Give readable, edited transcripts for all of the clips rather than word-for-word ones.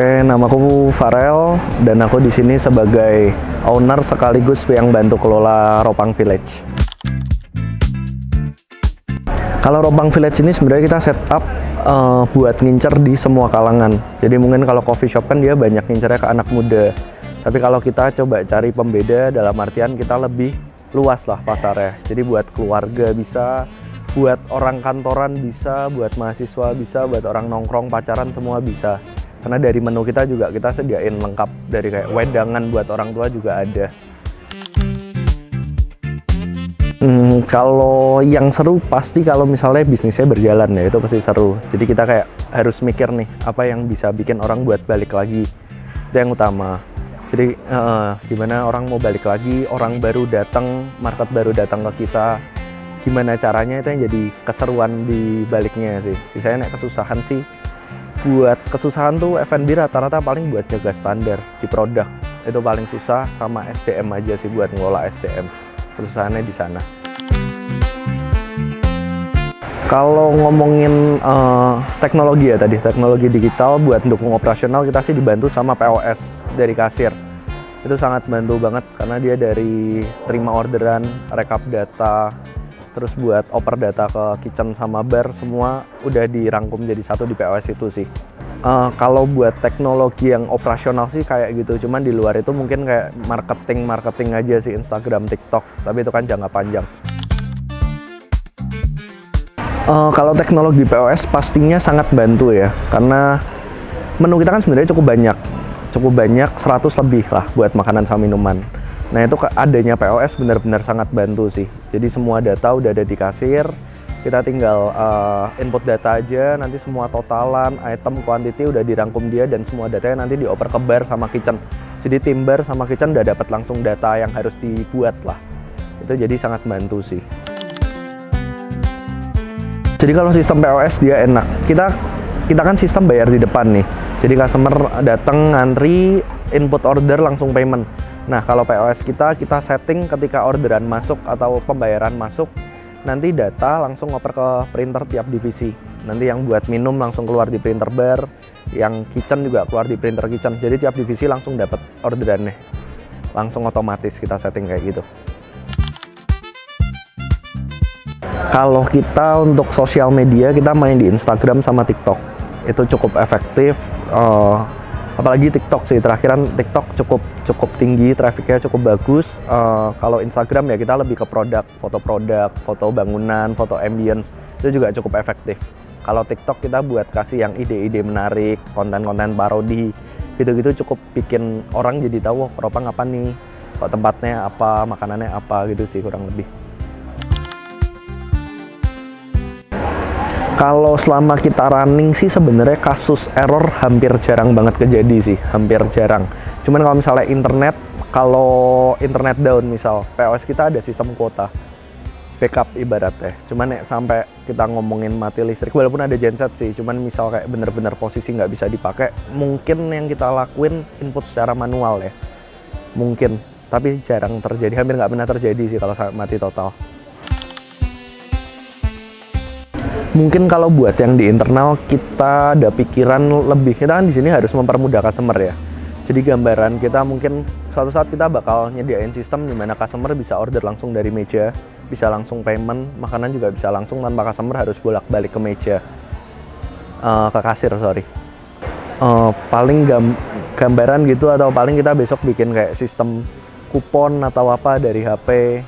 Namaku Farel dan aku di sini sebagai owner sekaligus yang bantu kelola Ropang Village. Kalau Ropang Village ini sebenarnya kita setup buat ngincer di semua kalangan. Jadi mungkin kalau coffee shop kan dia banyak ngincernya ke anak muda. Tapi kalau kita coba cari pembeda dalam artian kita lebih luas lah pasarnya. Jadi buat keluarga bisa, buat orang kantoran bisa, buat mahasiswa bisa, buat orang nongkrong, pacaran semua bisa. Karena dari menu kita juga kita sediain lengkap, dari kayak wedangan buat orang tua juga ada. Kalau yang seru pasti kalau misalnya bisnisnya berjalan ya, itu pasti seru. Jadi kita kayak harus mikir nih, apa yang bisa bikin orang buat balik lagi. Itu yang utama. Jadi gimana orang mau balik lagi, orang baru datang, market baru datang ke kita. Gimana caranya, itu yang jadi keseruan di baliknya sih. Sisanya nek kesusahan sih. Buat kesusahan tuh F&B rata-rata paling buat jaga standar di produk. Itu paling susah, sama SDM aja sih buat ngelola SDM. Kesusahannya di sana. Kalau ngomongin teknologi ya tadi, teknologi digital buat mendukung operasional, kita sih dibantu sama POS dari kasir. Itu sangat bantu banget karena dia dari terima orderan, rekap data, terus buat oper data ke kitchen sama bar, semua udah dirangkum jadi satu di POS itu sih. Kalau buat teknologi yang operasional sih kayak gitu, cuman di luar itu mungkin kayak marketing aja sih, Instagram, TikTok, tapi itu kan jangka panjang. Kalau teknologi POS pastinya sangat bantu ya, karena menu kita kan sebenarnya cukup banyak 100 lebih lah buat makanan sama minuman. Nah itu adanya POS benar-benar sangat bantu sih. Jadi semua data udah ada di kasir, kita tinggal input data aja, nanti semua totalan, item, quantity udah dirangkum dia, dan semua datanya nanti dioper ke bar sama kitchen. Jadi tim bar sama kitchen udah dapat langsung data yang harus dibuat lah. Itu jadi sangat bantu sih. Jadi kalau sistem POS dia enak. Kita kan sistem bayar di depan nih. Jadi customer datang ngantri, input order langsung payment. Nah, kalau POS kita setting ketika orderan masuk atau pembayaran masuk, nanti data langsung ngoper ke printer tiap divisi. Nanti yang buat minum langsung keluar di printer bar, yang kitchen juga keluar di printer kitchen. Jadi tiap divisi langsung dapat orderannya. Langsung otomatis kita setting kayak gitu. Kalau kita untuk sosial media, kita main di Instagram sama TikTok. Itu cukup efektif. Apalagi TikTok sih, terakhiran TikTok cukup tinggi, trafficnya cukup bagus. Kalau Instagram ya kita lebih ke produk, foto bangunan, foto ambience, itu juga cukup efektif. Kalau TikTok kita buat kasih yang ide-ide menarik, konten-konten parodi, gitu-gitu cukup bikin orang jadi tahu, Ropang apa nih, kok tempatnya apa, makanannya apa, gitu sih kurang lebih. Kalau selama kita running sih sebenarnya kasus error hampir jarang banget kejadi sih, hampir jarang. Cuman kalau misalnya kalau internet down misal, POS kita ada sistem kuota, backup ibaratnya. Cuman sampai kita ngomongin mati listrik, walaupun ada genset sih, cuman misal kayak bener-bener posisi nggak bisa dipakai, mungkin yang kita lakuin input secara manual ya. Mungkin, tapi jarang terjadi, hampir nggak pernah terjadi sih kalau mati total. Mungkin kalau buat yang di internal kita ada pikiran lebih, kita kan di sini harus mempermudah customer ya. Jadi gambaran kita mungkin suatu saat kita bakal nyediain sistem di mana customer bisa order langsung dari meja, bisa langsung payment, makanan juga bisa langsung tanpa customer harus bolak-balik ke meja, ke kasir sorry. Paling gambaran gitu, atau paling kita besok bikin kayak sistem kupon atau apa dari HP,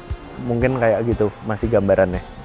mungkin kayak gitu masih gambarannya.